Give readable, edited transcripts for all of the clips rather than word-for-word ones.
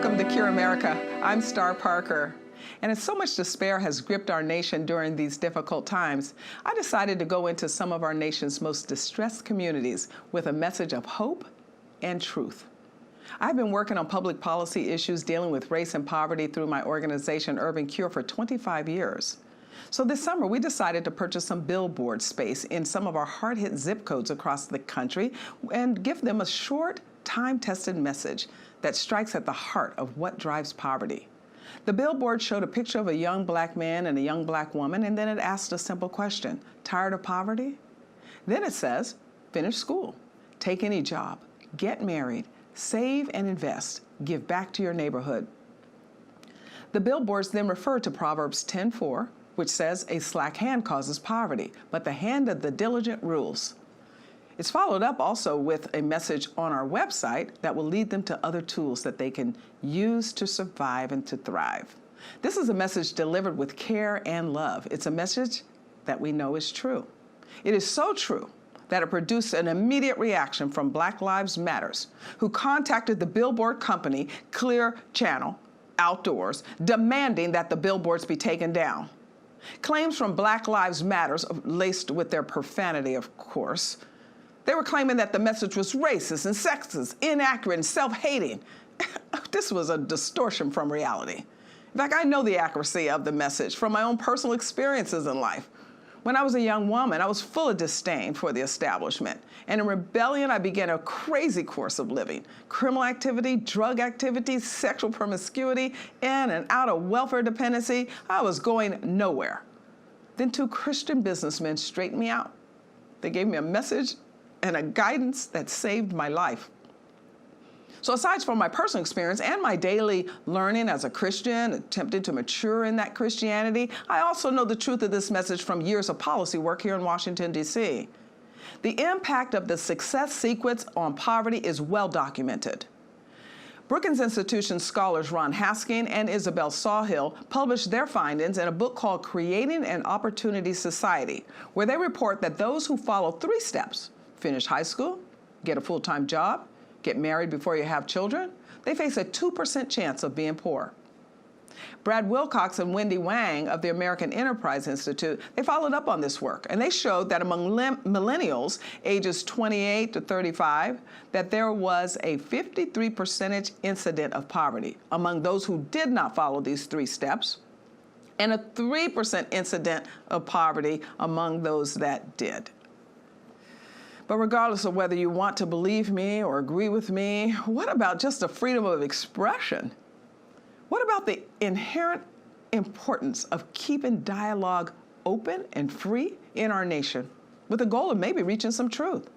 Welcome to Cure America. I'm Star Parker. And as so much despair has gripped our nation during these difficult times, I decided to go into some of our nation's most distressed communities with a message of hope and truth. I've been working on public policy issues dealing with race and poverty through my organization, Urban Cure, for 25 years. So this summer, we decided to purchase some billboard space in some of our hard-hit zip codes across the country and give them a short, time-tested message that strikes at the heart of what drives poverty. The billboard showed a picture of a young black man and a young black woman, and then it asked a simple question: tired of poverty? Then it says, finish school, take any job, get married, save and invest, give back to your neighborhood. The billboards then refer to Proverbs 10:4, which says, a slack hand causes poverty, but the hand of the diligent rules. It's followed up also with a message on our website that will lead them to other tools that they can use to survive and to thrive. This is a message delivered with care and love. It's a message that we know is true. It is so true that it produced an immediate reaction from Black Lives Matters, who contacted the billboard company, Clear Channel Outdoors, demanding that the billboards be taken down. Claims from Black Lives Matters, laced with their profanity, of course, they were claiming that the message was racist and sexist, inaccurate and self-hating. This was a distortion from reality. In fact, I know the accuracy of the message from my own personal experiences in life. When I was a young woman, I was full of disdain for the establishment. And in rebellion, I began a crazy course of living. Criminal activity, drug activity, sexual promiscuity, in and out of welfare dependency. I was going nowhere. Then two Christian businessmen straightened me out. They gave me a message and a guidance that saved my life. So aside from my personal experience and my daily learning as a Christian, attempting to mature in that Christianity, I also know the truth of this message from years of policy work here in Washington, D.C. The impact of the success sequence on poverty is well documented. Brookings Institution scholars Ron Haskin and Isabel Sawhill published their findings in a book called Creating an Opportunity Society, where they report that those who follow 3 steps, finish high school, get a full-time job, get married before you have children, they face a 2% chance of being poor. Brad Wilcox and Wendy Wang of the American Enterprise Institute, they followed up on this work, and they showed that among millennials ages 28 to 35, that there was a 53% incident of poverty among those who did not follow these 3 steps, and a 3% incident of poverty among those that did. But regardless of whether you want to believe me or agree with me, what about just the freedom of expression? What about the inherent importance of keeping dialogue open and free in our nation with the goal of maybe reaching some truth?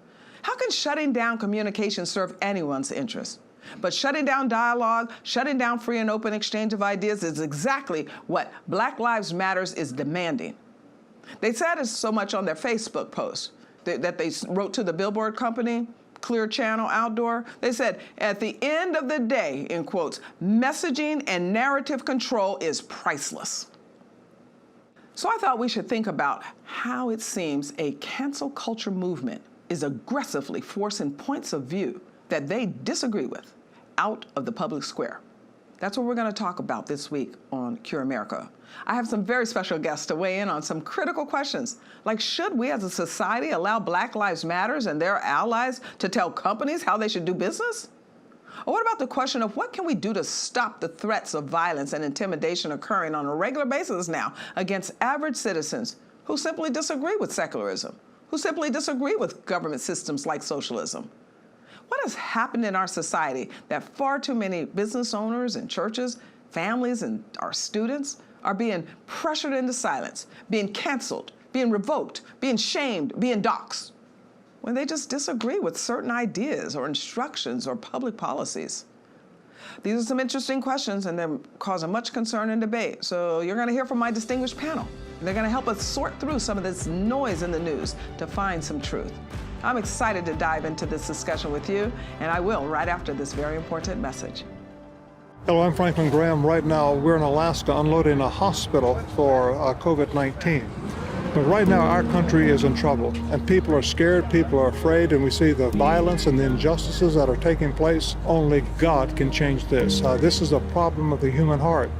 How can shutting down communication serve anyone's interest? But shutting down dialogue, shutting down free and open exchange of ideas is exactly what Black Lives Matters is demanding. They said it so much on their Facebook post that they wrote to the billboard company, Clear Channel Outdoor. They said, at the end of the day, in quotes, messaging and narrative control is priceless. So I thought we should think about how it seems a cancel culture movement is aggressively forcing points of view that they disagree with out of the public square. That's what we're going to talk about this week on Cure America. I have some very special guests to weigh in on some critical questions, like should we as a society allow Black Lives Matters and their allies to tell companies how they should do business? Or what about the question of what can we do to stop the threats of violence and intimidation occurring on a regular basis now against average citizens who simply disagree with secularism, who simply disagree with government systems like socialism? What has happened in our society that far too many business owners and churches, families, and our students are being pressured into silence, being canceled, being revoked, being shamed, being doxxed, when they just disagree with certain ideas or instructions or public policies? These are some interesting questions, and they're causing much concern and debate. So you're going to hear from my distinguished panel. They're going to help us sort through some of this noise in the news to find some truth. I'm excited to dive into this discussion with you, and I will right after this very important message. Hello, I'm Franklin Graham. Right now, we're in Alaska unloading a hospital for COVID-19. But right now, our country is in trouble, and people are scared, people are afraid, and we see the violence and the injustices that are taking place. Only God can change this. This is a problem of the human heart,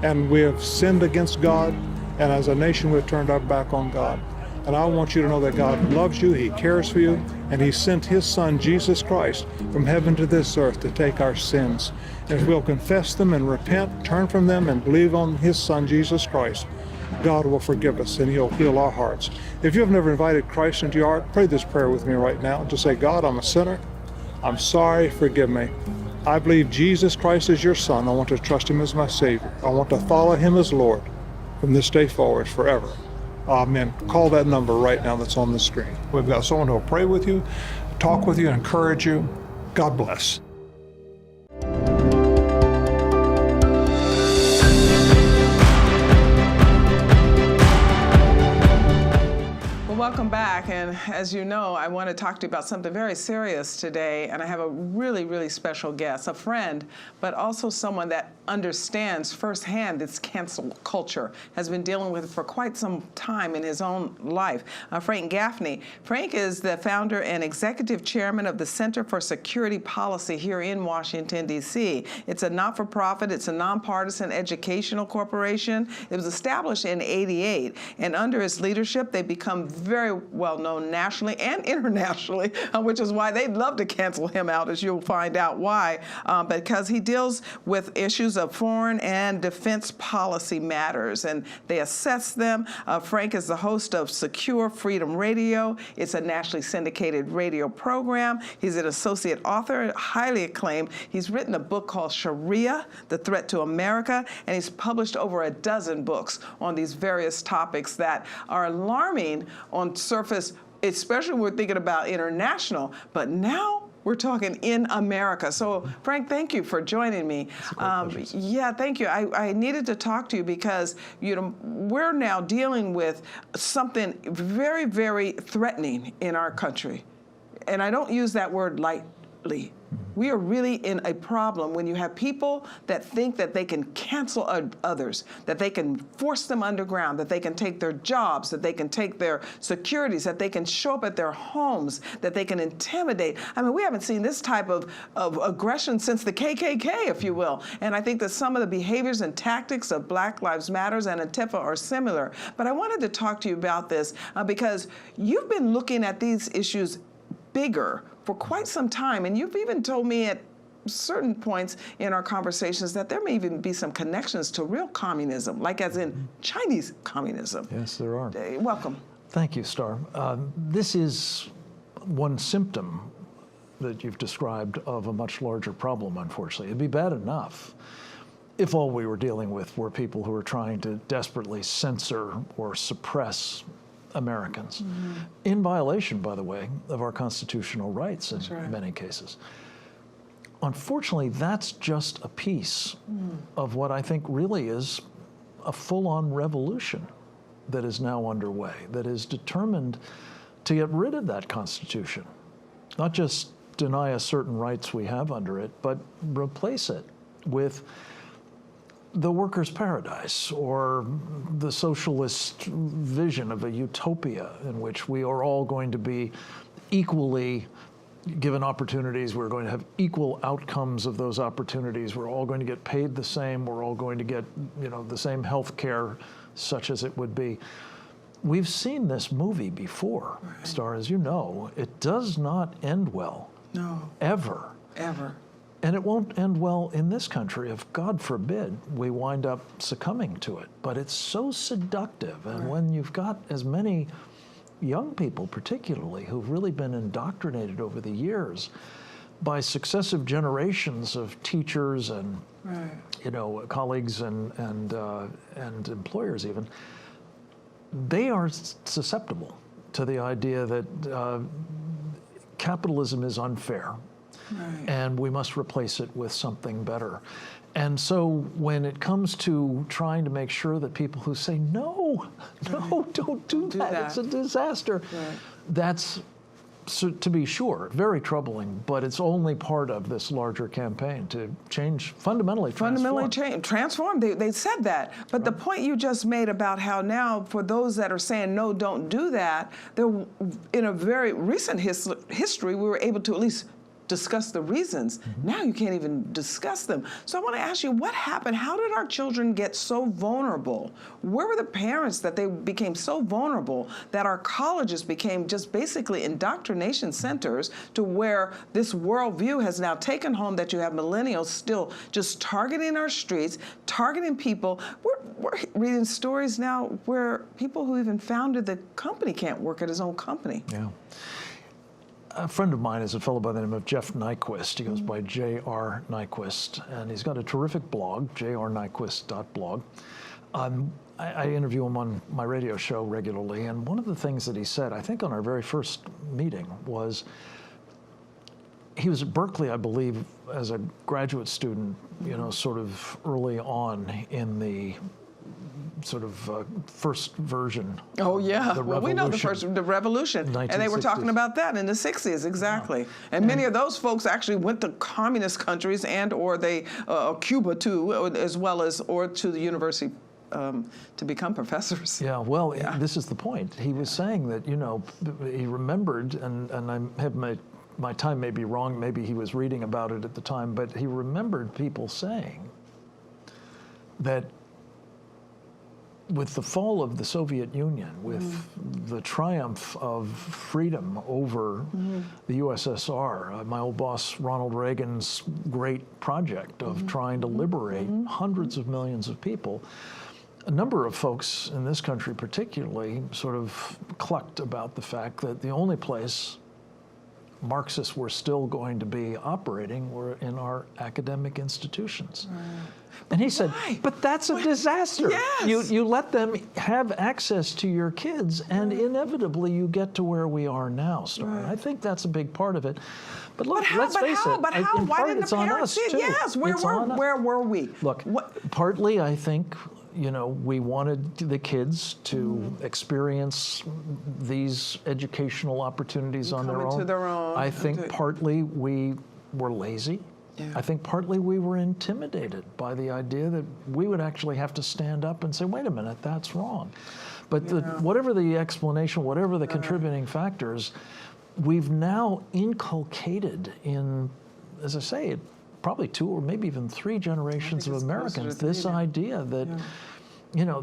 and we have sinned against God, and as a nation, we've turned our back on God. And I want you to know that God loves you, He cares for you, and He sent His Son, Jesus Christ, from heaven to this earth to take our sins. And if we'll confess them and repent, turn from them, and believe on His Son, Jesus Christ, God will forgive us and He'll heal our hearts. If you've never invited Christ into your heart, pray this prayer with me right now. Just say, God, I'm a sinner. I'm sorry, forgive me. I believe Jesus Christ is your Son. I want to trust Him as my Savior. I want to follow Him as Lord from this day forward forever. Amen. Call that number right now that's on the screen. We've got someone who will pray with you, talk with you, encourage you. God bless. Welcome back, and as you know, I want to talk to you about something very serious today, and I have a really, really special guest, a friend, but also someone that understands firsthand this cancel culture, has been dealing with it for quite some time in his own life. Frank Gaffney. Frank is the founder and executive chairman of the Center for Security Policy here in Washington, D.C. It's a not-for-profit, it's a nonpartisan educational corporation. It was established in '88, and under his leadership, they become very well known nationally and internationally, which is why they'd love to cancel him out, as you'll find out why, because he deals with issues of foreign and defense policy matters, and they assess them. Frank is the host of Secure Freedom Radio. It's a nationally syndicated radio program. He's an associate author, highly acclaimed. He's written a book called Sharia, The Threat to America, and he's published over a dozen books on these various topics that are alarming on surface, especially when we're thinking about international, but now we're talking in America. So, Frank, thank you for joining me. Yeah, thank you. I needed to talk to you because, you know, we're now dealing with something very, very threatening in our country. And I don't use that word lightly. We are really in a problem when you have people that think that they can cancel others, that they can force them underground, that they can take their jobs, that they can take their securities, that they can show up at their homes, that they can intimidate. I mean, we haven't seen this type of aggression since the KKK, if you will. And I think that some of the behaviors and tactics of Black Lives Matters and Antifa are similar. But I wanted to talk to you about this because you've been looking at these issues bigger for quite some time, and you've even told me at certain points in our conversations that there may even be some connections to real communism, like as in Chinese communism. Yes, there are. Welcome. Thank you, Star. This is one symptom that you've described of a much larger problem, unfortunately. It'd be bad enough if all we were dealing with were people who were trying to desperately censor or suppress Americans, in violation, by the way, of our constitutional rights in many cases. Unfortunately, that's just a piece of what I think really is a full-on revolution that is now underway, that is determined to get rid of that Constitution, not just deny us certain rights we have under it, but replace it with the workers' paradise, or the socialist vision of a utopia in which we are all going to be equally given opportunities, we're going to have equal outcomes of those opportunities, we're all going to get paid the same, we're all going to get, you know, the same health care, such as it would be. We've seen this movie before, Star, as you know. It does not end well. No. Ever. Ever. And it won't end well in this country if, God forbid, we wind up succumbing to it. But it's so seductive. And when you've got as many young people, particularly, who've really been indoctrinated over the years by successive generations of teachers and, you know, colleagues and employers even, they are susceptible to the idea that capitalism is unfair. And we must replace it with something better. And so when it comes to trying to make sure that people who say, no, don't do that, it's a disaster, that's So to be sure, very troubling, but it's only part of this larger campaign to change, fundamentally transform. They said that. But the point you just made about how now, for those that are saying, no, don't do that, in a very recent history, we were able to at least discuss the reasons. Now you can't even discuss them. So I want to ask you, what happened? How did our children get so vulnerable? Where were the parents that they became so vulnerable that our colleges became just basically indoctrination centers to where this worldview has now taken home, that you have millennials still just targeting our streets, targeting people. We're reading stories now where people who even founded the company can't work at his own company. Yeah. A friend of mine is a fellow by the name of Jeff Nyquist. He goes by J.R. Nyquist, and he's got a terrific blog, jrnyquist.blog. I interview him on my radio show regularly, and one of the things that he said, I think on our very first meeting, was he was at Berkeley, I believe, as a graduate student, sort of early on in the sort of first version. Oh yeah, well we know the revolution, and they were talking about that in the 60s, exactly. Yeah. And many of those folks actually went to communist countries or they Cuba too, as well as or to the university to become professors. Yeah, well, this is the point. He was saying that he remembered, and I have my time may be wrong. Maybe he was reading about it at the time, but he remembered people saying that with the fall of the Soviet Union, with the triumph of freedom over the USSR, my old boss Ronald Reagan's great project of trying to liberate hundreds of millions of people, a number of folks in this country particularly sort of clucked about the fact that the only place Marxists were still going to be operating were in our academic institutions. And he said, but that's a disaster. Yes. You let them have access to your kids, and inevitably you get to where we are now, Star. Right. I think that's a big part of it. But look, let's face it. But how? Why didn't the parents see it? Yes, where were we? Look, partly I think, we wanted the kids to experience these educational opportunities on their own. To their own. I think partly we were lazy. Yeah. I think partly we were intimidated by the idea that we would actually have to stand up and say, wait a minute, that's wrong. But whatever the explanation, whatever the contributing factors, we've now inculcated in, as I say, probably 2 or maybe even 3 generations of Americans this idea that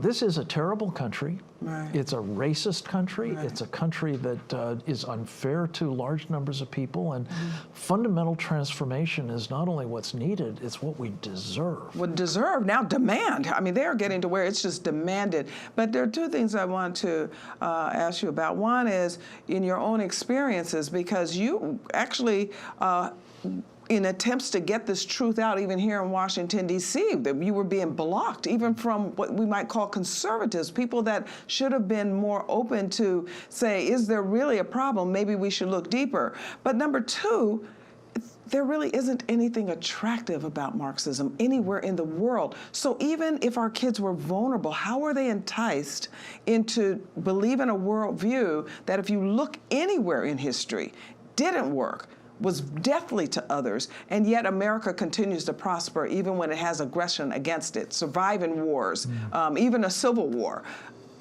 this is a terrible country. Right. It's a racist country. Right. It's a country that is unfair to large numbers of people, and fundamental transformation is not only what's needed, it's what we deserve. Well, deserve, now demand. I mean, they're getting to where it's just demanded. But there are 2 things I want to ask you about. One is in your own experiences, because you actually in attempts to get this truth out, even here in Washington, D.C., that you were being blocked, even from what we might call conservatives, people that should have been more open to say, is there really a problem? Maybe we should look deeper. But number 2, there really isn't anything attractive about Marxism anywhere in the world. So even if our kids were vulnerable, how are they enticed into believing a worldview that, if you look anywhere in history, didn't work, was deathly to others, and yet America continues to prosper even when it has aggression against it, surviving wars, even a civil war.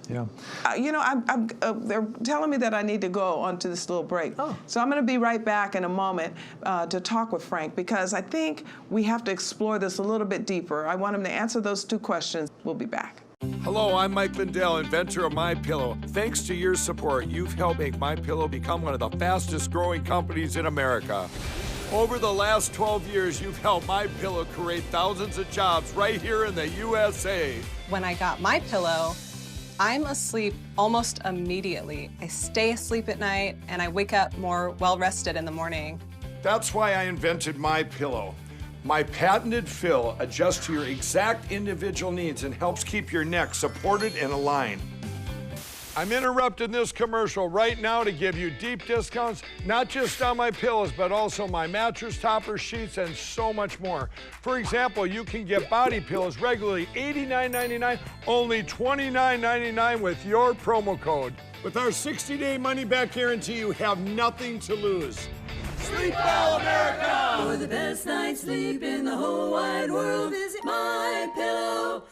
Yeah. They're telling me that I need to go onto this little break. So I'm going to be right back in a moment to talk with Frank, because I think we have to explore this a little bit deeper. I want him to answer those 2 questions. We'll be back. Hello, I'm Mike Lindell, inventor of MyPillow. Thanks to your support, you've helped make MyPillow become one of the fastest growing companies in America. Over the last 12 years, you've helped MyPillow create thousands of jobs right here in the USA. When I got MyPillow, I'm asleep almost immediately. I stay asleep at night, and I wake up more well-rested in the morning. That's why I invented MyPillow. My patented fill adjusts to your exact individual needs and helps keep your neck supported and aligned. I'm interrupting this commercial right now to give you deep discounts, not just on my pillows, but also my mattress toppers, sheets, and so much more. For example, you can get body pillows regularly $89.99, only $29.99 with your promo code. With our 60-day money-back guarantee, you have nothing to lose. Sleep well, America! For the best night's sleep in the whole wide world, visit mypillow.com.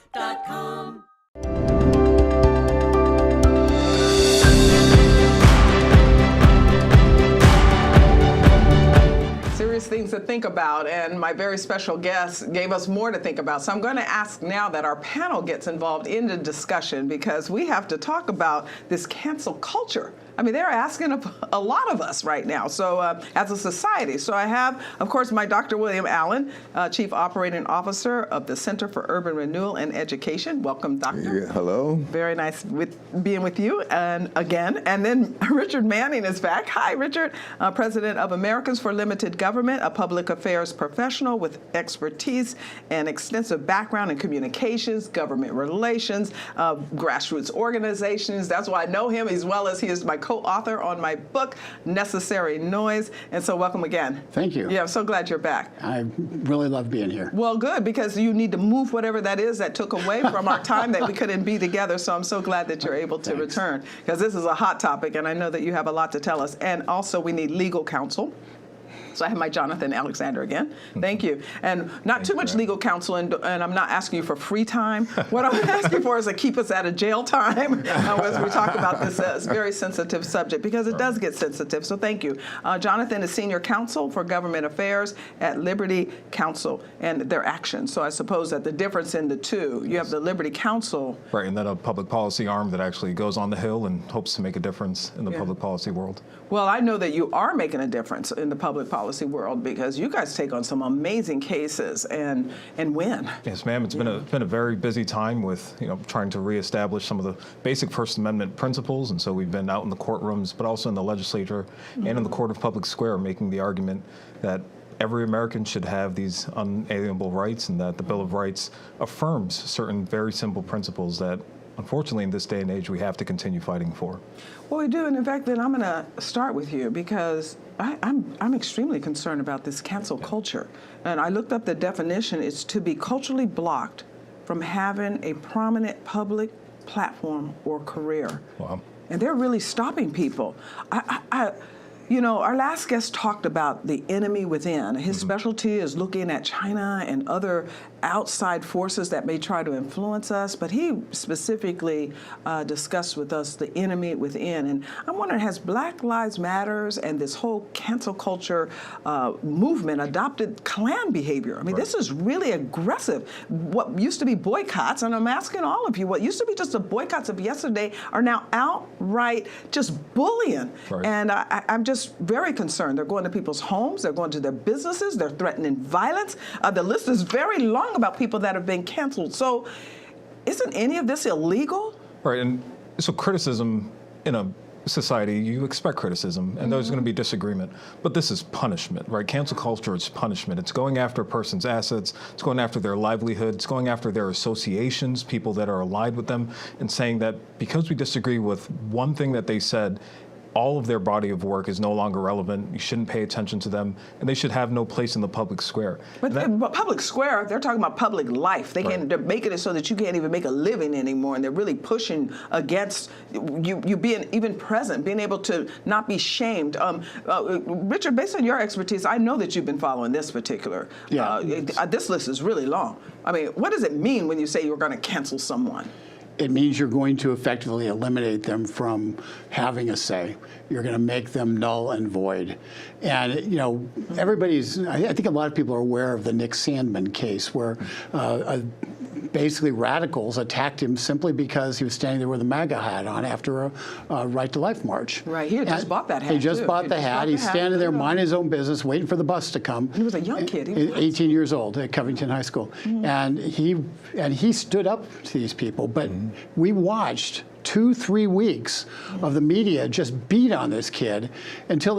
Serious things to think about, and my very special guest gave us more to think about. So I'm going to ask now that our panel gets involved in the discussion, because we have to talk about this cancel culture. I mean, they're asking a lot of us right now, so as a society. So I have, of course, my Dr. William Allen, Chief Operating Officer of the Center for Urban Renewal and Education. Welcome, Doctor. Yeah, hello. Very nice being with you, and again. And then Richard Manning is back. Hi, Richard, President of Americans for Limited Government, a public affairs professional with expertise and extensive background in communications, government relations, grassroots organizations. That's why I know him, as well as he is my co-author on my book, Necessary Noise. And so welcome again. Thank you. Yeah, I'm so glad you're back. I really love being here. Well, good, because you need to move whatever that is that took away from our time that we couldn't be together. So I'm so glad that you're able to return, because this is a hot topic, and I know that you have a lot to tell us. And also, we need legal counsel. So I have my Jonathan Alexandre again. Thank you. And not too much legal counsel, and I'm not asking you for free time. What I'm asking for is to keep us out of jail time as we talk about this very sensitive subject, because it does get sensitive. So thank you. Jonathan is Senior Counsel for Government Affairs at Liberty Counsel and their Action. So I suppose that the difference in the two, you have the Liberty Counsel. Right, and then a public policy arm that actually goes on the Hill and hopes to make a difference in the public policy world. Well, I know that you are making a difference in the public policy world, because you guys take on some amazing cases and win. Yes, ma'am. It's been a very busy time with trying to reestablish some of the basic First Amendment principles, and so we've been out in the courtrooms, but also in the legislature and in the Court of Public Square, making the argument that every American should have these unalienable rights, and that the Bill of Rights affirms certain very simple principles that, unfortunately, in this day and age, we have to continue fighting for. Well, we do, and in fact, then I'm going to start with you, because I'm extremely concerned about this cancel culture. And I looked up the definition. It's to be culturally blocked from having a prominent public platform or career. Wow. And they're really stopping people. Our last guest talked about the enemy within. His specialty is looking at China and other outside forces that may try to influence us, but he specifically discussed with us the enemy within. And I'm wondering, has Black Lives Matters and this whole cancel culture movement adopted Klan behavior? I mean, this is really aggressive. What used to be boycotts, and I'm asking all of you, what used to be just the boycotts of yesterday are now outright just bullying. Right. And I'm just very concerned. They're going to people's homes, they're going to their businesses, they're threatening violence. The list is very long about people that have been canceled. So isn't any of this illegal? Right, and so criticism in a society, you expect criticism, and there's going to be disagreement. But this is punishment, right? Cancel culture is punishment. It's going after a person's assets, it's going after their livelihood, it's going after their associations, people that are allied with them, and saying that because we disagree with one thing that they said, all of their body of work is no longer relevant. You shouldn't pay attention to them, and they should have no place in the public square. But public square, they're talking about public life. They're making it so that you can't even make a living anymore, and they're really pushing against you being even present, being able to not be shamed. Richard, based on your expertise, I know that you've been following this particular. This list is really long. I mean, what does it mean when you say you're going to cancel someone? It means you're going to effectively eliminate them from having a say. You're going to make them null and void. And, I think a lot of people are aware of the Nick Sandmann case, where basically radicals attacked him simply because he was standing there with a MAGA hat on after a Right to Life march. Right, he had just bought that hat. He just bought the hat. He's standing there minding his own business, waiting for the bus to come. He was a young kid. He was 18 years old at Covington High School. And he stood up to these people, but we watched 2-3 weeks of the media just beat on this kid until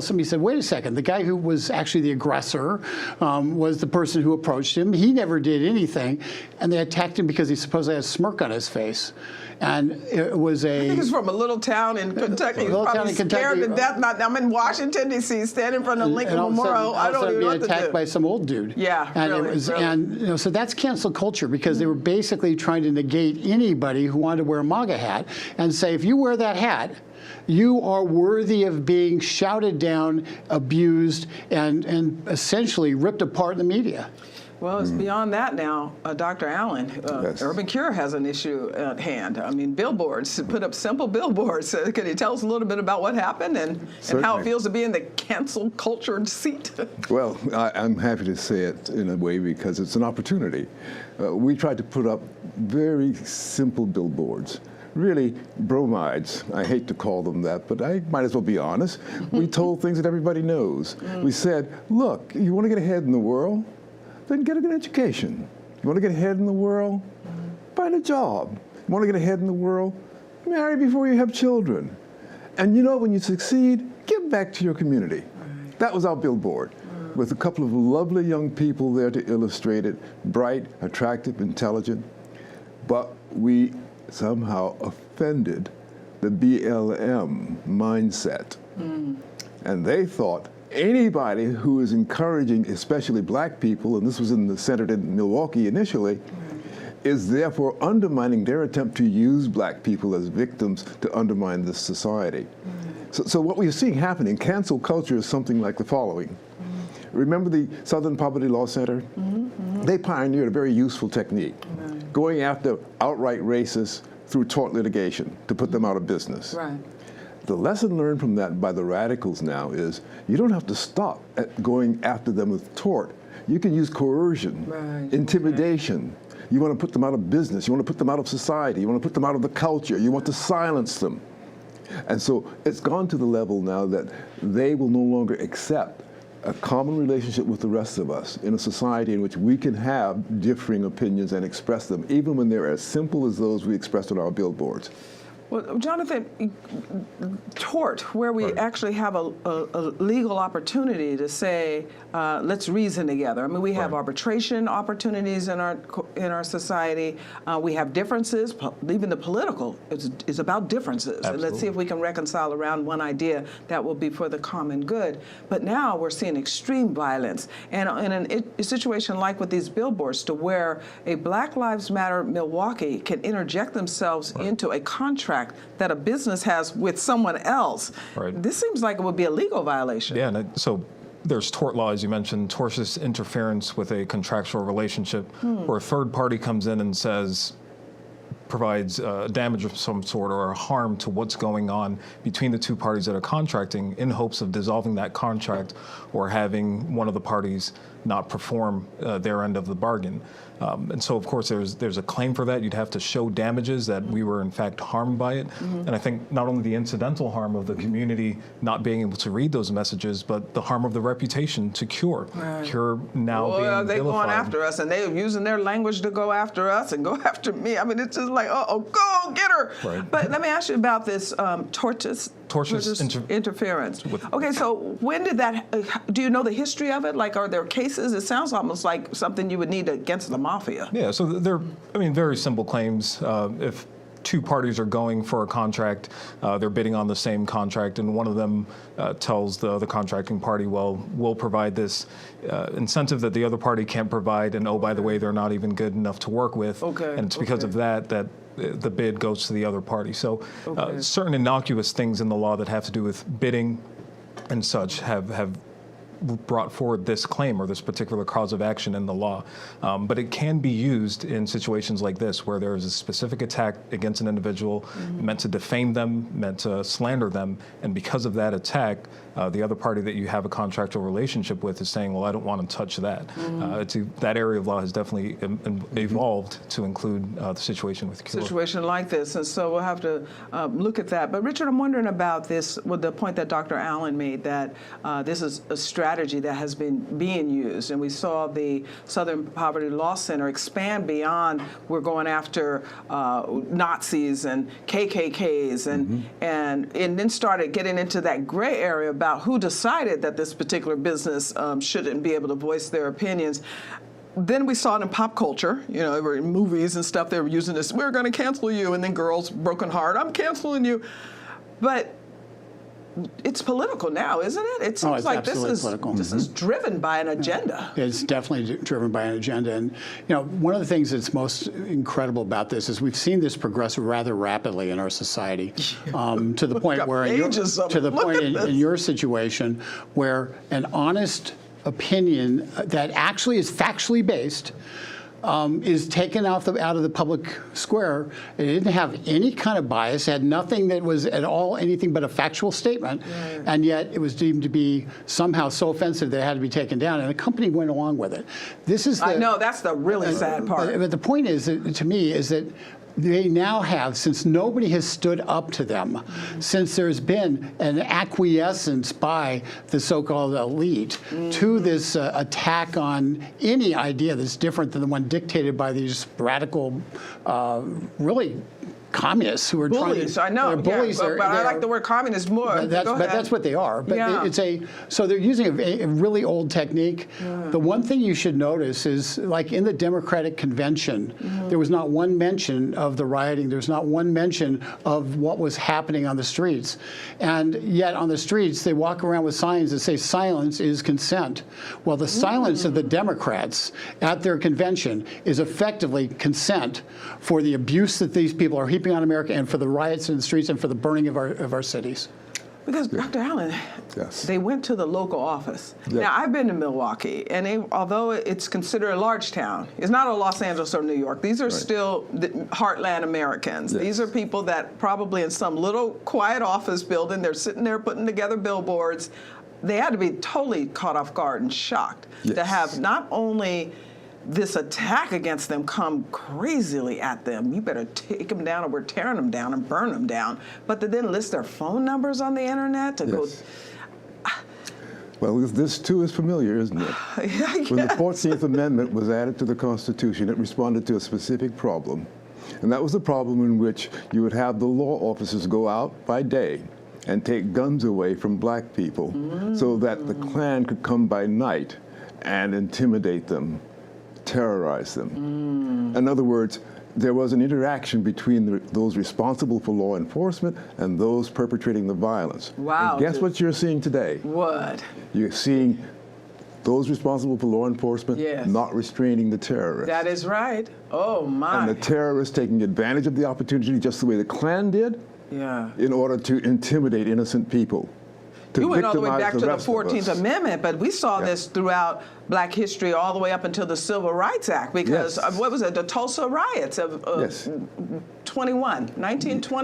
somebody said, wait a second, the guy who was actually the aggressor was the person who approached him. He never did anything, and they attacked him because he supposedly had a smirk on his face. And it was I think he's from a little town in Kentucky. He's probably scared to death. I'm in Washington, D.C., standing in front of Lincoln Memorial. I don't even know what to do. Attacked by some old dude. Yeah, and so that's cancel culture, because they were basically trying to negate anybody who wanted to wear a MAGA hat and say, if you wear that hat, you are worthy of being shouted down, abused, and essentially ripped apart in the media. Well, it's beyond that now, Dr. Allen. Yes. Urban Cure has an issue at hand. I mean, billboards, put up simple billboards. Can you tell us a little bit about what happened and how it feels to be in the cancel culture seat? Well, I'm happy to say it in a way because it's an opportunity. We tried to put up very simple billboards. Really, bromides. I hate to call them that, but I might as well be honest. We told things that everybody knows. We said, look, you want to get ahead in the world? Then get a good education. You want to get ahead in the world? Find a job. You want to get ahead in the world? Marry before you have children. And you know, when you succeed, give back to your community. That was our billboard, with a couple of lovely young people there to illustrate it, bright, attractive, intelligent. But we somehow offended the BLM mindset. And they thought anybody who is encouraging, especially black people, and this was centered in Milwaukee initially, is therefore undermining their attempt to use black people as victims to undermine this society. So what we're seeing happening, cancel culture is something like the following. Remember the Southern Poverty Law Center? They pioneered a very useful technique, going after outright racists through tort litigation to put them out of business. Right. The lesson learned from that by the radicals now is you don't have to stop at going after them with tort. You can use coercion, intimidation. You want to put them out of business. You want to put them out of society. You want to put them out of the culture. You want to silence them. And so it's gone to the level now that they will no longer accept a common relationship with the rest of us in a society in which we can have differing opinions and express them, even when they're as simple as those we expressed on our billboards. Well, Jonathan, tort, where we actually have a legal opportunity to say, let's reason together. I mean, we have arbitration opportunities in our society. We have differences. Even the political is about differences. And let's see if we can reconcile around one idea that will be for the common good. But now we're seeing extreme violence. And in a situation like with these billboards, to where a Black Lives Matter Milwaukee can interject themselves into a contract that a business has with someone else. This seems like it would be a legal violation. Yeah, and so there's tort law, as you mentioned, tortious interference with a contractual relationship, where a third party comes in and provides damage of some sort or harm to what's going on between the two parties that are contracting, in hopes of dissolving that contract or having one of the parties not perform their end of the bargain. And so, of course, there's a claim for that. You'd have to show damages that we were, in fact, harmed by it. And I think not only the incidental harm of the community not being able to read those messages, but the harm of the reputation to Cure. Cure now being they're vilified. going after us, and they're using their language to go after us and go after me. I mean, it's just like, uh-oh, go get her. But let me ask you about this tortious interference. Okay, so when did that, do you know the history of it? Like, are there cases? It sounds almost like something you would need against the mafia. Yeah, so they're, very simple claims. If two parties are going for a contract, they're bidding on the same contract, and one of them tells the contracting party, well, we'll provide this incentive that the other party can't provide, and oh, by the way, they're not even good enough to work with. And it's because of that the bid goes to the other party. So certain innocuous things in the law that have to do with bidding and such have brought forward this claim or this particular cause of action in the law. But it can be used in situations like this, where there is a specific attack against an individual meant to defame them, meant to slander them, and because of that attack, the other party that you have a contractual relationship with is saying, well, I don't want to touch that. That area of law has definitely evolved to include the situation with Cure. Situation like this, and so we'll have to look at that. But Richard, I'm wondering about this, with the point that Dr. Allen made, that this is a strategy that has been being used, and we saw the Southern Poverty Law Center expand beyond, we're going after Nazis and KKKs, and then started getting into that gray area about who decided that this particular business shouldn't be able to voice their opinions. Then we saw it in pop culture, in movies and stuff, they were using this, we're going to cancel you, and then girls, broken heart, I'm canceling you. But it's political now, isn't it? It seems it's like this absolutely is political. this is driven by an agenda. It's definitely driven by an agenda. And, you know, one of the things that's most incredible about this is we've seen this progress rather rapidly in our society, to the point where, in your situation, where an honest opinion that actually is factually based is taken out of the public square. It didn't have any kind of bias, had nothing that was at all anything but a factual statement, and yet it was deemed to be somehow so offensive that it had to be taken down, and the company went along with it. This is I know, that's the really sad part. But the point is, to me, is that they now have, since nobody has stood up to them, since there's been an acquiescence by the so-called elite to this attack on any idea that's different than the one dictated by these radical, really communists who are bullies. trying to. I know. They're bullies. But I like the word communist more. But that's what they are. But so they're using a really old technique. The one thing you should notice is, like in the Democratic Convention, there was not one mention of the rioting. There was not one mention of what was happening on the streets. And yet on the streets, they walk around with signs that say silence is consent. Well, the silence of the Democrats at their convention is effectively consent for the abuse that these people are heaping on America, and for the riots in the streets, and for the burning of our cities. Because, Dr. Allen, they went to the local office. Yep. Now, I've been to Milwaukee, and although it's considered a large town, it's not a Los Angeles or New York. These are still the heartland Americans. Yes. These are people that probably in some little quiet office building, they're sitting there putting together billboards. They had to be totally caught off guard and shocked to have not only this attack against them come crazily at them. You better take them down or we're tearing them down and burn them down. But to then list their phone numbers on the internet to go. Well, this too is familiar, isn't it? When the 14th Amendment was added to the Constitution, it responded to a specific problem. And that was the problem in which you would have the law officers go out by day and take guns away from black people so that the Klan could come by night and intimidate them, terrorize them. In other words, there was an interaction between those responsible for law enforcement and those perpetrating the violence. Wow. And guess what you're seeing today? What? You're seeing those responsible for law enforcement not restraining the terrorists. That is right. Oh, my. And the terrorists taking advantage of the opportunity just the way the Klan did in order to intimidate innocent people. You went all the way back to the 14th Amendment, but we saw this throughout Black history all the way up until the Civil Rights Act, because what was it, the Tulsa riots of 1921?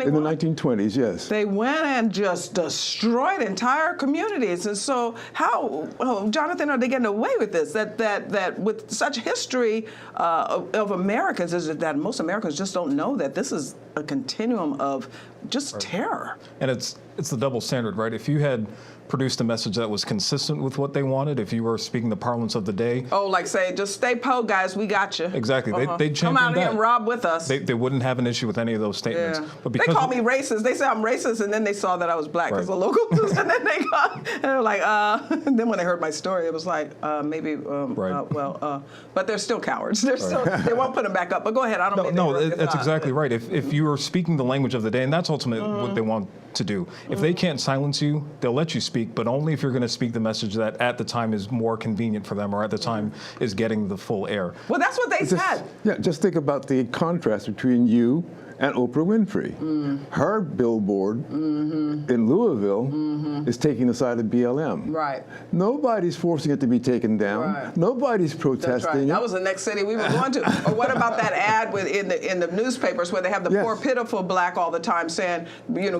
In the 1920s, yes. They went and just destroyed entire communities. And so how, Jonathan, are they getting away with this? That with such history of Americans, is it that most Americans just don't know that this is a continuum of just terror. And it's the double standard, right? If you had produced a message that was consistent with what they wanted, if you were speaking the parlance of the day. Oh, like say, just stay po, guys, we got you. Exactly. They'd come out here and rob with us. They wouldn't have an issue with any of those statements. But because they called me racist. They said I'm racist, and then they saw that I was black because of local news, and then they were like, and then when they heard my story, it was like, maybe, but they're still cowards. They're still, they won't put them back up. But go ahead, I don't mean to that's exactly right. If you are speaking the language of the day, and that's ultimately what they want to do. If they can't silence you, they'll let you speak, but only if you're going to speak the message that at the time is more convenient for them, or at the time is getting the full air. Well, that's what they said. Yeah, just think about the contrast between you and Oprah Winfrey. Her billboard in Louisville is taking the side of BLM. Right. Nobody's forcing it to be taken down. Nobody's protesting. That's right. That was the next city we were going to. Or what about that ad in the newspapers where they have the poor, pitiful black all the time saying,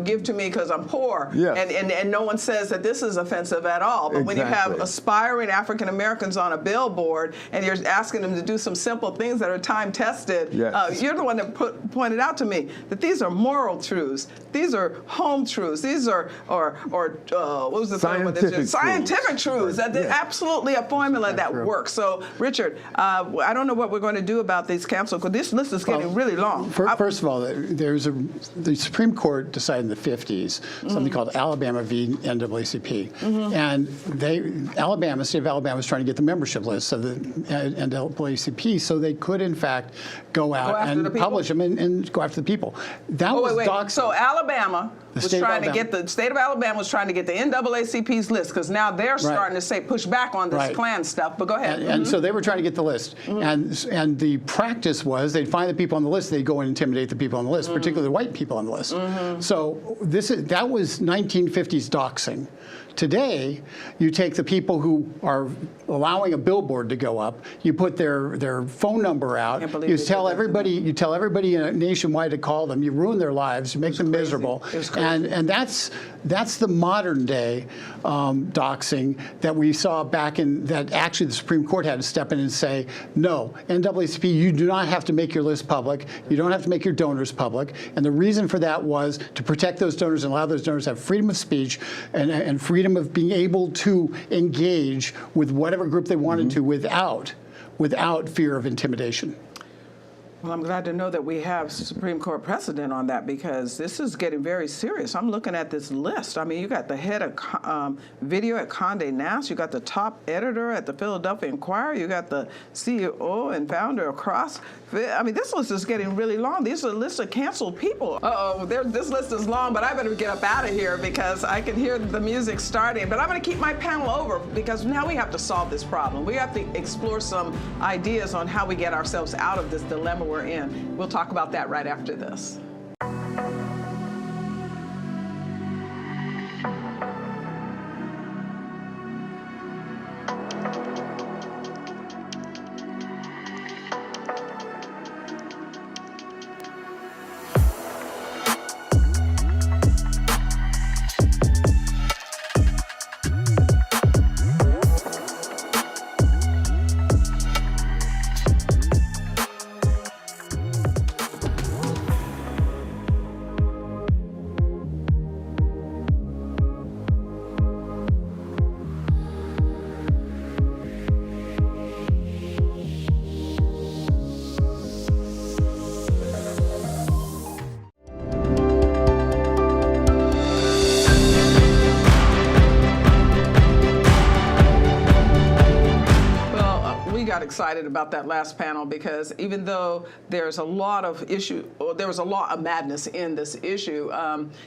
give to me because I'm poor. And no one says that this is offensive at all. But when you have aspiring African Americans on a billboard and you're asking them to do some simple things that are time tested, you're the one that pointed out to me that these are moral truths. These are home truths. These are what was the scientific truths. That's absolutely a formula that works. So, Richard, I don't know what we're going to do about these council, because this list is getting really long. First of all, the Supreme Court decided in the 50s something called Alabama v. NAACP, and the state of Alabama was trying to get the membership list of the NAACP so they could in fact go out and publish them and go after to the people. That Oh, was wait. doxing. So Alabama was state of trying to Alabama. get the state of Alabama was trying to get the NAACP's list because now they're starting to say push back on this Right. Klan stuff. But go ahead. And so they were trying to get the list. And the practice was they'd find the people on the list, they'd go and intimidate the people on the list, particularly the white people on the list. So that was 1950s doxing. Today, you take the people who are allowing a billboard to go up, you put their phone number out, Can't believe you they tell did that. everybody nationwide to call them, you ruin their lives, you make them miserable. It was crazy. And that's the modern day doxing that we saw back in, that actually the Supreme Court had to step in and say, no, NAACP, you do not have to make your list public, you don't have to make your donors public. And the reason for that was to protect those donors and allow those donors to have freedom of speech and freedom of being able to engage with whatever group they wanted to without fear of intimidation. Well, I'm glad to know that we have Supreme Court precedent on that because this is getting very serious. I'm looking at this list. I mean, you got the head of video at Condé Nast, you got the top editor at the Philadelphia Inquirer, you got the CEO and founder of CrossFit. I mean, this list is getting really long. These are lists of canceled people. This list is long, but I better get up out of here because I can hear the music starting. But I'm going to keep my panel over because now we have to solve this problem. We have to explore some ideas on how we get ourselves out of this dilemma we're in. We'll talk about that right after this. Excited about that last panel because even though there's a lot of there was a lot of madness in this issue,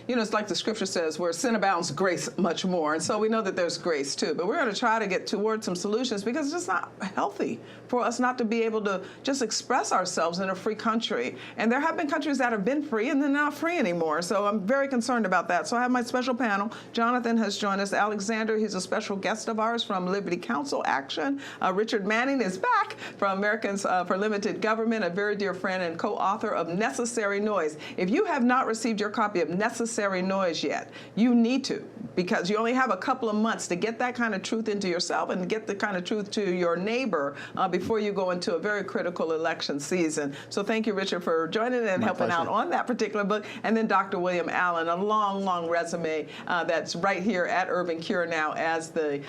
it's like the scripture says, where sin abounds, grace much more. And so we know that there's grace too. But we're going to try to get towards some solutions because it's just not healthy for us not to be able to just express ourselves in a free country. And there have been countries that have been free and they're not free anymore. So I'm very concerned about that. So I have my special panel. Jonathan has joined us. Alexandre, he's a special guest of ours from Liberty Counsel Action. Richard Manning is back from Americans for Limited Government, a very dear friend and co-author of Necessary Noise. If you have not received your copy of Necessary Noise yet, you need to, because you only have a couple of months to get that kind of truth into yourself and get the kind of truth to your neighbor before you go into a very critical election season. So thank you, Richard, for joining and helping out on that particular book. And then Dr. William Allen, a long, long resume that's right here at Urban Cure now as the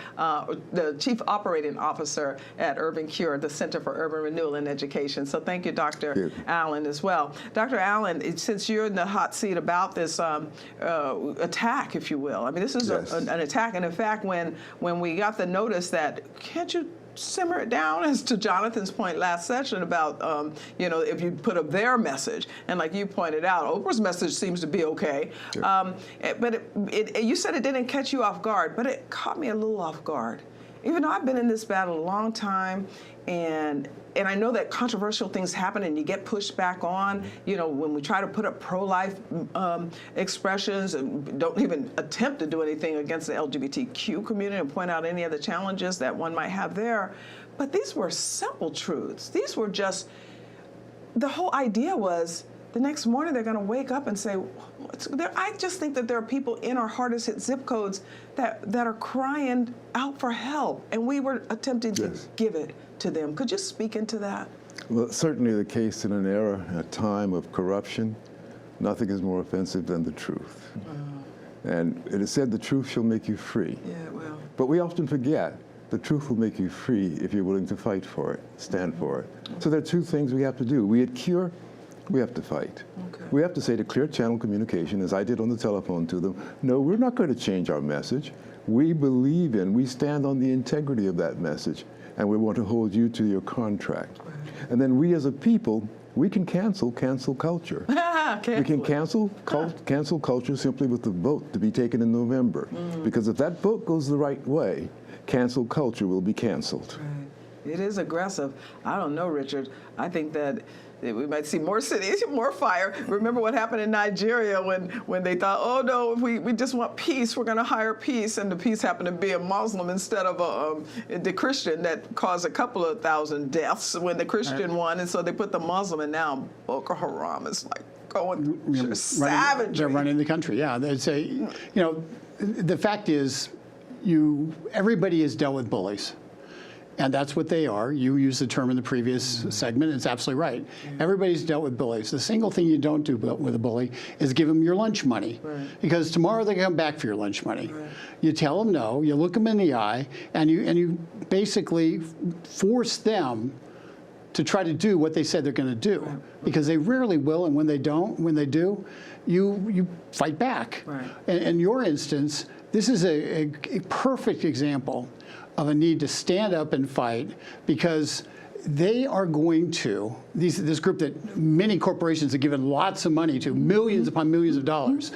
Chief Operating Officer at Urban Cure, the Center for Urban Renewal and Education. So thank you, Dr. Allen, as well. Dr. Allen, since you're in the hot seat about this attack, if you will, I mean, this is an attack. And in fact, when we got the notice that, can't you simmer it down, as to Jonathan's point last session about, if you put up their message, and like you pointed out, Oprah's message seems to be okay. But you said it didn't catch you off guard, but it caught me a little off guard. Even though I've been in this battle a long time, and I know that controversial things happen and you get pushed back on, when we try to put up pro-life expressions and don't even attempt to do anything against the LGBTQ community and point out any of the challenges that one might have there. But these were simple truths. These were just, the whole idea was, the next morning they're going to wake up and say, I just think that there are people in our hardest hit zip codes that are crying out for help, and we were attempting to give it to them. Could you speak into that? Well, it's certainly the case in an era, a time of corruption. Nothing is more offensive than the truth. And it is said the truth shall make you free. Yeah, it will. But we often forget the truth will make you free if you're willing to fight for it, stand for it. So there are two things we have to do. We at CURE, we have to fight. We have to say to Clear Channel Communication, as I did on the telephone to them, no, we're not going to change our message. We stand on the integrity of that message, and we want to hold you to your contract. And then we as a people, we can cancel culture. Yeah, We can cancel cancel culture simply with the vote to be taken in November. Because if that vote goes the right way, cancel culture will be canceled. Right. It is aggressive. I don't know, Richard. I think that we might see more cities, more fire. Remember what happened in Nigeria when they thought, oh no, if we just want peace, we're going to hire peace, and the peace happened to be a Muslim instead of the Christian that caused a couple of thousand deaths when the Christian won, and so they put the Muslim, and now Boko Haram is like going savagery. They're running the country. Yeah, they say, you know, the fact is, everybody has dealt with bullies. And that's what they are. You used the term in the previous segment. It's absolutely right. Everybody's dealt with bullies. The single thing you don't do with a bully is give them your lunch money. Because tomorrow they come back for your lunch money. You tell them no, you look them in the eye, and you basically force them to try to do what they said they're going to do. Because they rarely will, and when they do, you fight back. In your instance, this is a perfect example of a need to stand up and fight, because they are going to, this group that many corporations have given lots of money to, millions upon millions of dollars,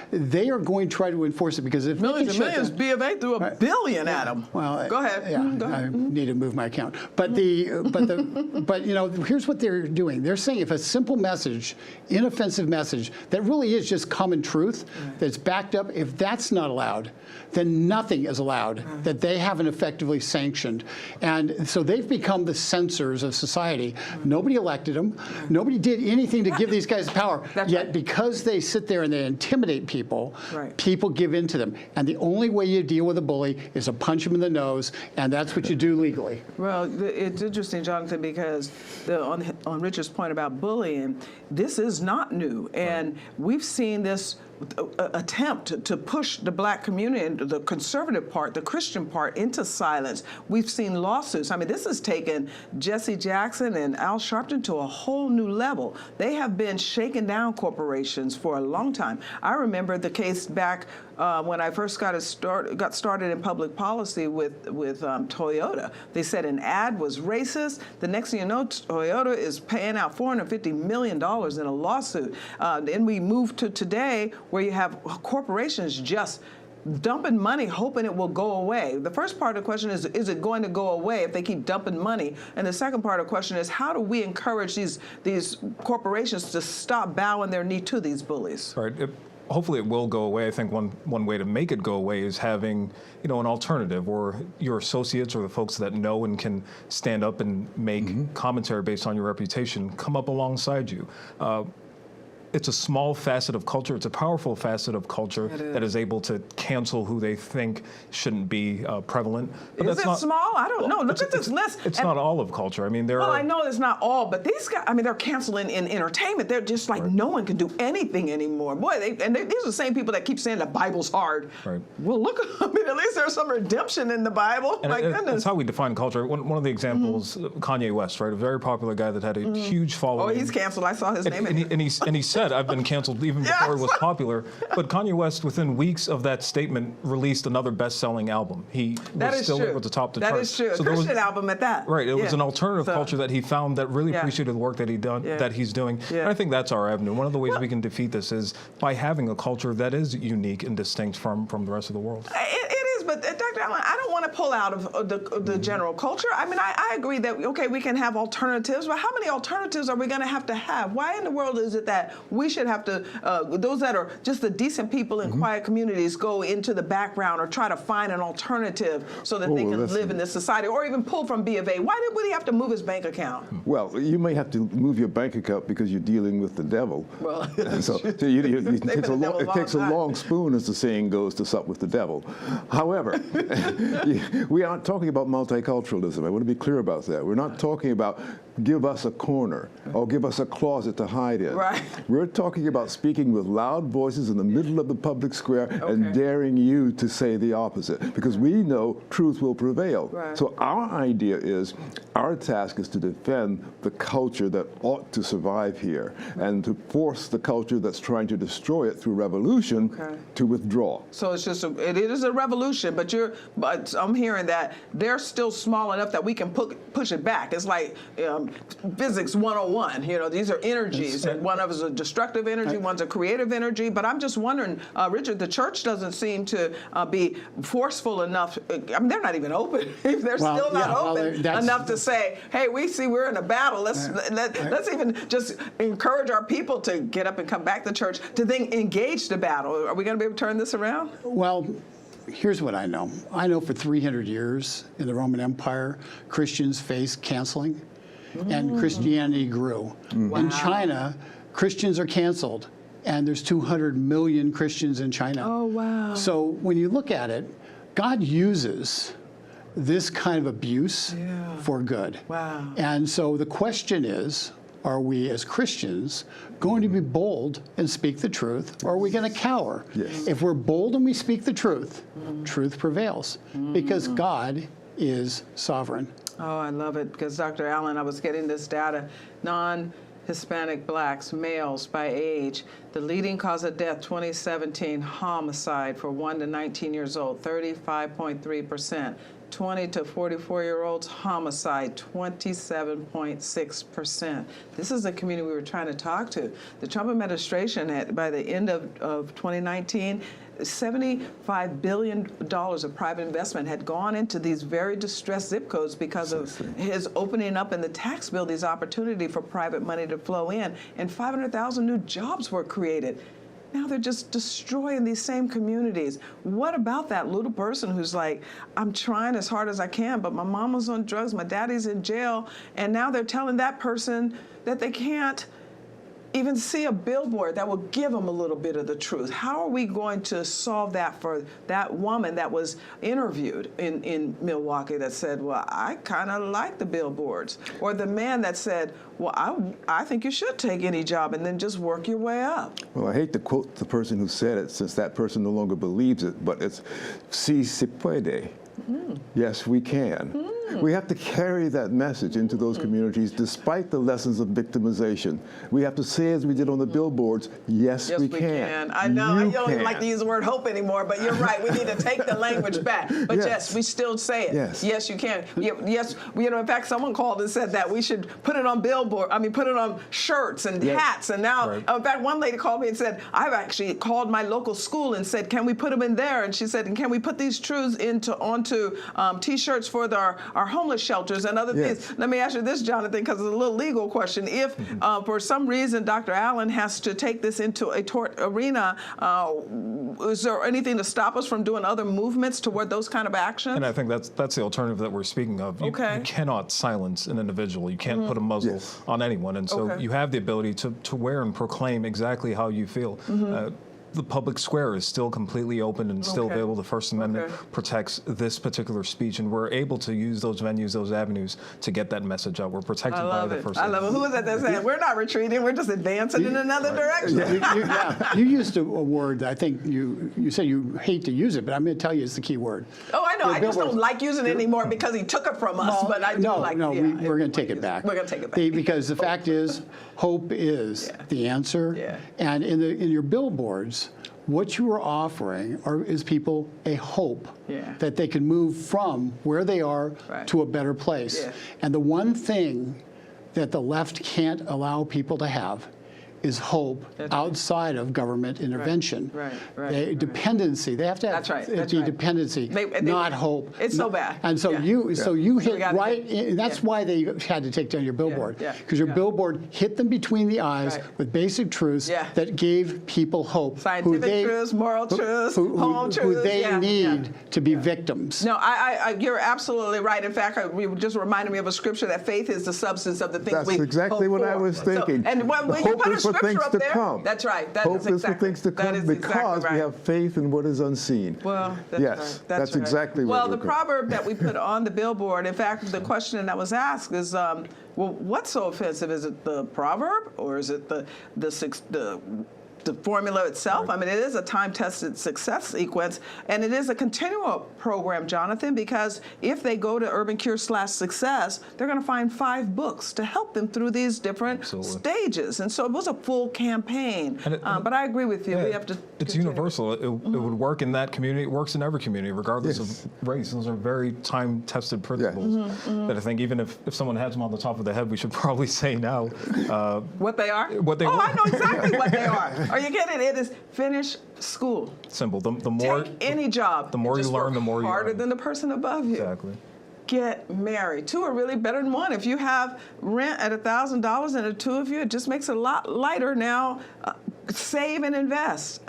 they are going to try to enforce it, because if millions and millions, B of A threw $1 billion at them. Well, go ahead. Yeah, go ahead. I need to move my account. But but you know, here's what they're doing. They're saying if a simple message, inoffensive message that really is just common truth, that's backed up, if that's not allowed, then nothing is allowed that they haven't effectively sanctioned. And so they've become the censors of society. Nobody elected them. Nobody did anything to give these guys power. Yet because they sit there and they intimidate people, people give in to them. And the only way you deal with a bully is to punch him in the nose, and that's what you do legally. Well, it's interesting, Jonathan, because on Richard's point about bullying, this is not new. And we've seen this attempt to push the black community and the conservative part, the Christian part, into silence. We've seen lawsuits. I mean, this has taken Jesse Jackson and Al Sharpton to a whole new level. They have been shaking down corporations for a long time. I remember the case back when I first got started in public policy with Toyota. They said an ad was racist. The next thing you know, Toyota is paying out $450 million in a lawsuit. Then we moved to today, where you have corporations just dumping money, hoping it will go away. The first part of the question is it going to go away if they keep dumping money? And the second part of the question is, how do we encourage these corporations to stop bowing their knee to these bullies? Right. Hopefully it will go away. I think one way to make it go away is having, you know, an alternative, or your associates or the folks that know and can stand up and make commentary based on your reputation come up alongside you. It's a small facet of culture. It's a powerful facet of culture that is able to cancel who they think shouldn't be prevalent. But is it small? I don't know. Look at this list. It's not all of culture. I mean, Well, I know it's not all, but these guys, I mean, they're canceling in entertainment. They're just like, no one can do anything anymore. Boy, these are the same people that keep saying the Bible's hard. Well, look, I mean, at least there's some redemption in the Bible. My goodness. That's how we define culture. One of the examples, Kanye West, right? A very popular guy that had a huge following. Oh, he's canceled. I saw his name. And he said, I've been canceled even before it was popular. But Kanye West, within weeks of that statement, released another best-selling album. He was still able to top the charts. That is true. So a Christian album at that. Right. It was an alternative culture that he found that really appreciated the work that he's doing. And I think that's our avenue. One of the ways we can defeat this is by having a culture that is unique and distinct from the rest of the world. It is, but Dr. Allen, I don't want to pull out of the general culture. I mean, I agree that, okay, we can have alternatives, but how many alternatives are we going to have? Why in the world is it that we should have to, those that are just the decent people in quiet communities, go into the background or try to find an alternative so that they can live in this society, or even pull from B of A? Why would he have to move his bank account? Well, you may have to move your bank account because you're dealing with the devil. Well, it takes a long spoon, as the saying goes, to sup with the devil. However, we aren't talking about multiculturalism. I want to be clear about that. We're not talking about give us a corner or give us a closet to hide in. Right. We're talking about speaking with loud voices in the middle of the public square and daring you to say the opposite, because we know truth will prevail. Right. So our idea is, our task is to defend the culture that ought to survive here and to force the culture that's trying to destroy it through revolution to withdraw. So it's just it is a revolution. solution, but I'm hearing that they're still small enough that we can push it back. It's like physics 101. You know, these are energies, and one of them is a destructive energy, one's a creative energy. But I'm just wondering, Richard, the church doesn't seem to be forceful enough. I mean, they're not even open. They're still not open enough to say, hey, we see we're in a battle. Let's even just encourage our people to get up and come back to church to then engage the battle. Are we going to be able to turn this around? Well, here's what I know. I know for 300 years in the Roman Empire, Christians faced canceling, and Christianity grew. Wow. In China, Christians are canceled, and there's 200 million Christians in China. Oh, wow. So when you look at it, God uses this kind of abuse for good. Wow. And so the question is, are we as Christians going to be bold and speak the truth, or are we going to cower? Yes. If we're bold and we speak the truth, truth prevails because God is sovereign. Oh, I love it, because Dr. Allen, I was getting this data. Non-Hispanic blacks, males by age, the leading cause of death 2017, homicide for 1 to 19 years old, 35.3%. 20 to 44-year-olds, homicide, 27.6%. This is the community we were trying to talk to. The Trump administration, by the end of 2019, $75 billion of private investment had gone into these very distressed zip codes because of his opening up in the tax bill these opportunity for private money to flow in, and 500,000 new jobs were created. Now they're just destroying these same communities. What about that little person who's like, I'm trying as hard as I can, but my mama's on drugs, my daddy's in jail, and now they're telling that person that they can't even see a billboard that will give them a little bit of the truth. How are we going to solve that for that woman that was interviewed in Milwaukee that said, well, I kind of like the billboards? Or the man that said, well, I think you should take any job and then just work your way up. Well, I hate to quote the person who said it, since that person no longer believes it, but it's si se puede. Yes, we can. We have to carry that message into those communities despite the lessons of victimization. We have to say, as we did on the billboards, yes, we can. I know, I don't even like to use the word hope anymore, but you're right. We need to take the language back. But yes, we still say it. Yes, you can. Yes, in fact, someone called and said that we should put it on put it on shirts and hats. And now, in fact, one lady called me and said, I've actually called my local school and said, can we put them in there? And she said, and can we put these truths onto T-shirts for our homeless shelters and other things? Let me ask you this, Jonathan, because it's a little legal question. If for some reason Dr. Allen has to take this into a tort arena, is there anything to stop us from doing other movements toward those kind of actions? And I think that's the alternative that we're speaking of. You cannot silence an individual. You can't put a muzzle on anyone. And so you have the ability to wear and proclaim exactly how you feel. The public square is still completely open and still available. The First Amendment protects this particular speech, and we're able to use those venues, those avenues to get that message out. We're protected by the First Amendment. I love it. Who is that that said, we're not retreating, we're just advancing in another direction? You used a word that I think you said you hate to use it, but I'm going to tell you it's the key word. Oh, I know. I just don't like using it anymore because he took it from us, but I do like it. No, we're going to take it back. We're going to take it back. Because the fact is, hope is the answer. And in your billboards, what you are offering is people a hope that they can move from where they are to a better place. And the one thing that the left can't allow people to have is hope outside of government intervention. Dependency. They have to have dependency, not hope. It's so bad. And so you hit right. That's why they had to take down your billboard, because your billboard hit them between the eyes with basic truths that gave people hope. Scientific truths, moral truths, home truths. Who they need to be victims. No, you're absolutely right. In fact, you just reminded me of a scripture that faith is the substance of the things we hope for. That's exactly what I was thinking. And when you put a scripture things up to there, come. that's right. Hope is for things to come because we have faith in what is unseen. Well, that's exactly what. Well, the proverb that we put on the billboard, in fact, the question that was asked is, well, what's so offensive? Is it the proverb, or is it the the formula itself. I mean, it is a time-tested success sequence, and it is a continual program, Jonathan, because if they go to Urban Cure/Success, they're going to find 5 books to help them through these different stages. And so it was a full campaign. But I agree with you. We have to. It's universal. It would work in that community. It works in every community, regardless of race. Those are very time-tested principles that I think even if someone has them on the top of the head, we should probably say now. What they are? What they were. I know exactly what they are. Are you getting it? It is finish school. Simple. The more take any job. The more you learn, the more you earn. Harder than the person above you. Exactly. Get married. 2 are really better than 1. If you have rent at $1,000 and the 2 of you, it just makes it a lot lighter now. Save and invest.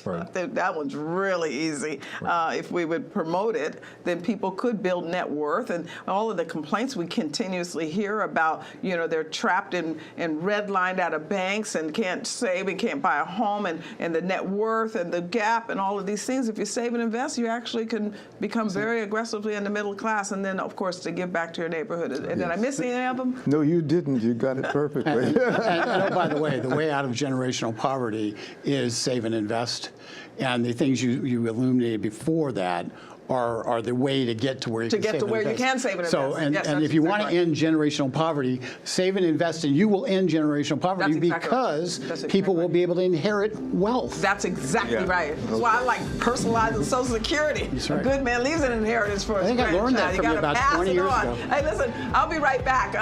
Right. I think that one's really easy. Right. If we would promote it, then people could build net worth. And all of the complaints we continuously hear about, they're trapped and redlined out of banks and can't save and can't buy a home, and the net worth and the gap and all of these things. If you save and invest, you actually can become very aggressively in the middle class, and then, of course, to give back to your neighborhood. Did I miss any of them? No, you didn't. You got it perfectly. and by the way, the way out of generational poverty is save and invest. And the things you illuminated before that are the way to get to where you can save and invest. You can save and invest. So, and if you want to end generational poverty, save and invest, and you will end generational poverty because people will be able to inherit wealth. That's exactly right. That's why I like personalizing Social Security. That's right. A good man leaves an inheritance for his grandchild. I think I learned that from you about 20 years ago. Hey, listen, I'll be right back.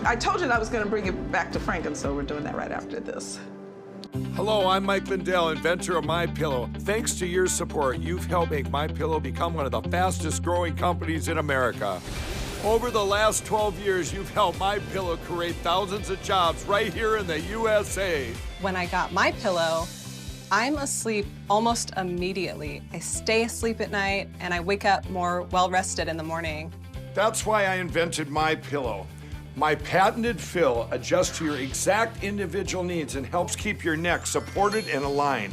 I told you that I was going to bring you back to Frank, and so we're doing that right after this. Hello, I'm Mike Lindell, inventor of MyPillow. Thanks to your support, you've helped make MyPillow become one of the fastest growing companies in America. Over the last 12 years, you've helped MyPillow create thousands of jobs right here in the USA. When I got MyPillow, I'm asleep almost immediately. I stay asleep at night, and I wake up more well-rested in the morning. That's why I invented MyPillow. My patented fill adjusts to your exact individual needs and helps keep your neck supported and aligned.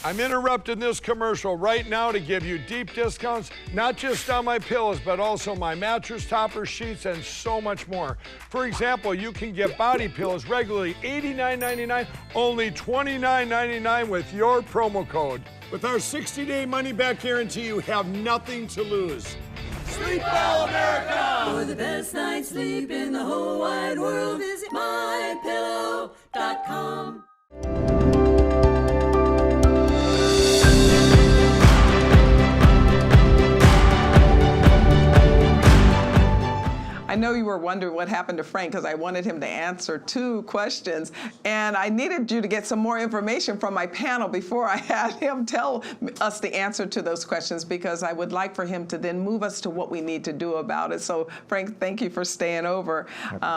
I'm interrupting this commercial right now to give you deep discounts, not just on my pillows, but also my mattress toppers, sheets, and so much more. For example, you can get body pillows regularly $89.99, only $29.99 with your promo code. With our 60-day money-back guarantee, you have nothing to lose. Sleep well, America! For the best night's sleep in the whole wide world, visit mypillow.com. I know you were wondering what happened to Frank because I wanted him to answer 2 questions, and I needed you to get some more information from my panel before I had him tell us the answer to those questions, because I would like for him to then move us to what we need to do about it. So, Frank, thank you for staying over.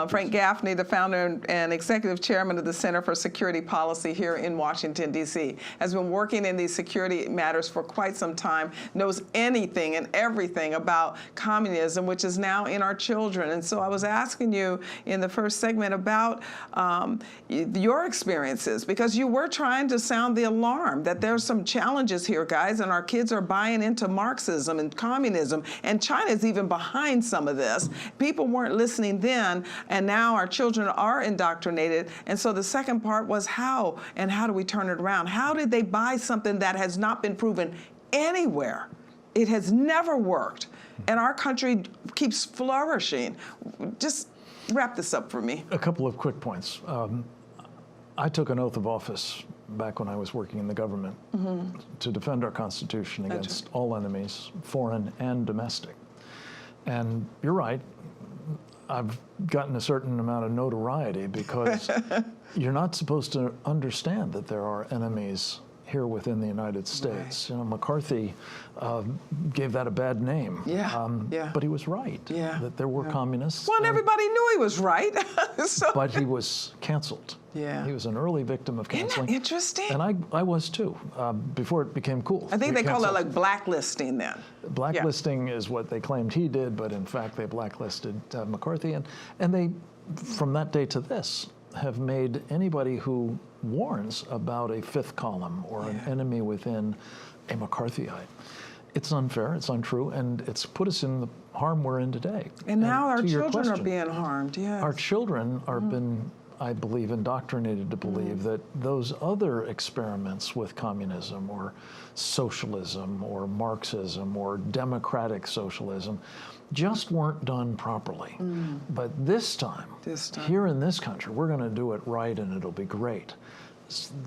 Frank Gaffney, the founder and executive chairman of the Center for Security Policy here in Washington, D.C., has been working in these security matters for quite some time, knows anything and everything about communism, which is now in our children. And so I was asking you in the first segment about your experiences, because you were trying to sound the alarm that there's some challenges here, guys, and our kids are buying into Marxism and communism, and China's even behind some of this. People weren't listening then, and now our children are indoctrinated. And so the second part was how, and how do we turn it around? How did they buy something that has not been proven anywhere? It has never worked. And our country keeps flourishing. Just wrap this up for me. A couple of quick points. I took an oath of office back when I was working in the government to defend our Constitution against all enemies, foreign and domestic. And you're right, I've gotten a certain amount of notoriety because you're not supposed to understand that there are enemies here within the United States. Right. McCarthy gave that a bad name. But he was right, that there were communists. Well, and everybody knew he was right. But he was canceled. He was an early victim of canceling. Isn't that interesting? And I was too, before it became cool. I think they call it like blacklisting then. Blacklisting is what they claimed he did, but in fact they blacklisted McCarthy. And they, from that day to this, have made anybody who warns about a fifth column or an enemy within a McCarthyite. It's unfair, it's untrue, and it's put us in the harm we're in today. And now our children are being harmed, Our children are been I believe, indoctrinated to believe that those other experiments with communism or socialism or Marxism or democratic socialism just weren't done properly. But this time, here in this country, we're going to do it right and it'll be great.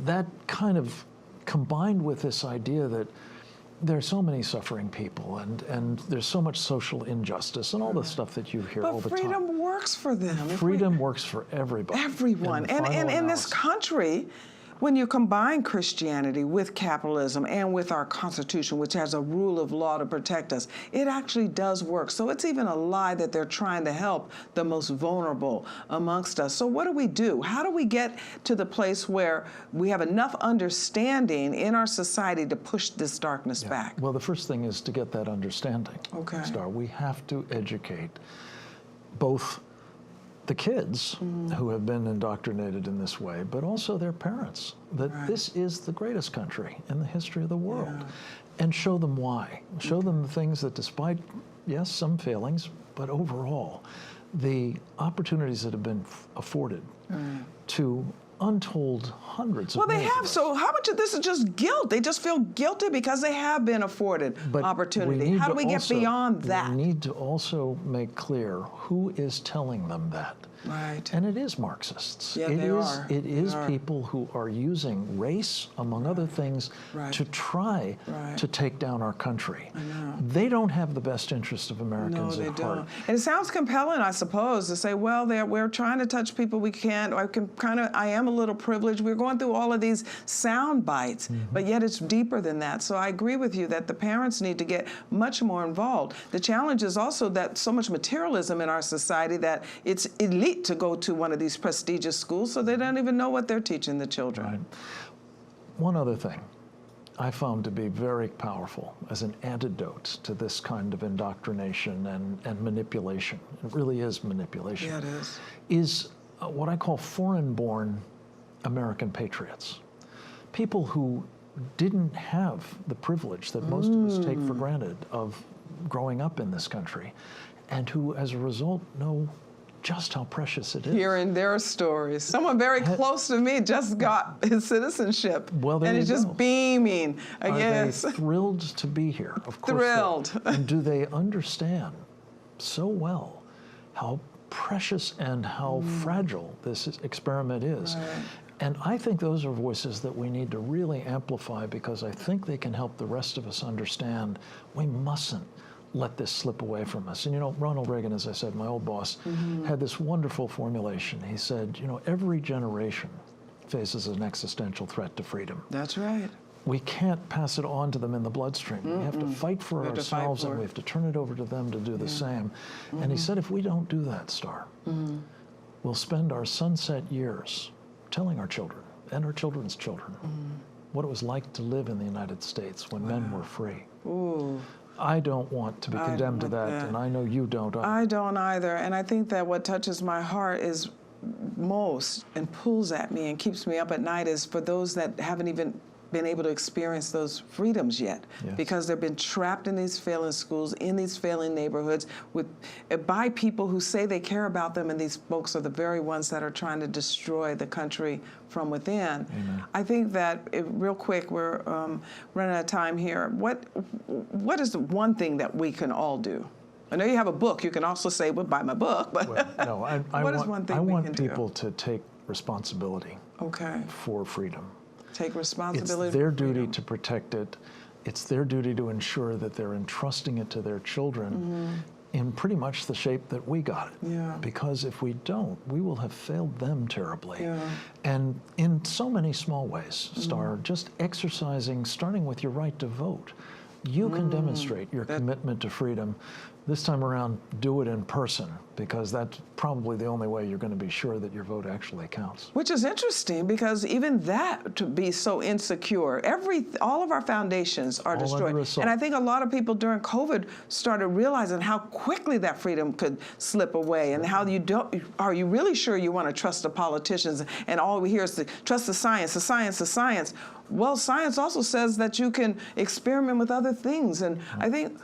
That kind of combined with this idea that there's so many suffering people and there's so much social injustice and all the stuff that you hear all the time. But freedom works for them. Freedom works for everybody. Everyone. And in this country, when you combine Christianity with capitalism and with our Constitution, which has a rule of law to protect us, it actually does work. So it's even a lie that they're trying to help the most vulnerable amongst us. So what do we do? How do we get to the place where we have enough understanding in our society to push this darkness back? Well, the first thing is to get that understanding. Okay. Star, we have to educate both the kids who have been indoctrinated in this way, but also their parents, that this is the greatest country in the history of the world. And show them why. Show them the things that despite, yes, some failings, but overall, the opportunities that have been afforded to untold hundreds of Well, they millions have. So how much of this is just guilt? They just feel guilty because they have been afforded opportunity. How do we get beyond that? We need to also make clear who is telling them that. Right. And it is Marxists. Yeah, It is people who are using race, among other things, to try to take down our country. They don't have the best interest of Americans at heart. No, they don't. And it sounds compelling, I suppose, to say, well, we're trying to touch people we can't. I am a little privileged. We're going through all of these sound bites, but yet it's deeper than that. So I agree with you that the parents need to get much more involved. The challenge is also that so much materialism in our society that it's elite to go to one of these prestigious schools, so they don't even know what they're teaching the children. Right. One other thing I found to be very powerful as an antidote to this kind of indoctrination and manipulation, it really is manipulation, Yeah, it is. Is what I call foreign-born American patriots. People who didn't have the privilege that most of us take for granted of growing up in this country, and who, as a result, know just how precious it is. Hearing their stories. Someone very close to me just got his citizenship. Well, there and you it's just go. beaming. Are Yes. they thrilled to be here? Of course. Thrilled. And do they understand so well how precious and how fragile this experiment is? Right. And I think those are voices that we need to really amplify, because I think they can help the rest of us understand we mustn't let this slip away from us. And you know, Ronald Reagan, as I said, my old boss, had this wonderful formulation. He said, you know, every generation faces an existential threat to freedom. That's right. We can't pass it on to them in the bloodstream. We have to fight for it ourselves, and we have to turn it over to them to do the same. And he said, if we don't do that, Star, we'll spend our sunset years telling our children and our children's children what it was like to live in the United States when men were free. Ooh. I don't want to be condemned to that, and I know you don't. I don't either. And I think that what touches my heart is most and pulls at me and keeps me up at night is for those that haven't even been able to experience those freedoms yet, because they've been trapped in these failing schools, in these failing neighborhoods, by people who say they care about them, and these folks are the very ones that are trying to destroy the country from within. Amen. I think that, real quick, we're running out of time here. What is the one thing that we can all do? I know you have a book. You can also say, well, buy my book. But Well, no, I what is want, one thing I we want can people to take responsibility for freedom. Take responsibility. It's their for duty freedom. to protect it. It's their duty to ensure that they're entrusting it to their children in pretty much the shape that we got it. Yeah. Because if we don't, we will have failed them terribly. Yeah. And in so many small ways, Star, just exercising, starting with your right to vote, you can demonstrate your commitment to freedom. This time around, do it in person, because that's probably the only way you're going to be sure that your vote actually counts. Which is interesting, because even that, to be so insecure, all of our foundations are All under destroyed. assault. And I think a lot of people during COVID started realizing how quickly that freedom could slip away, and how are you really sure you want to trust the politicians? And all we hear is to trust the science, the science, the science. Well, science also says that you can experiment with other things. And I think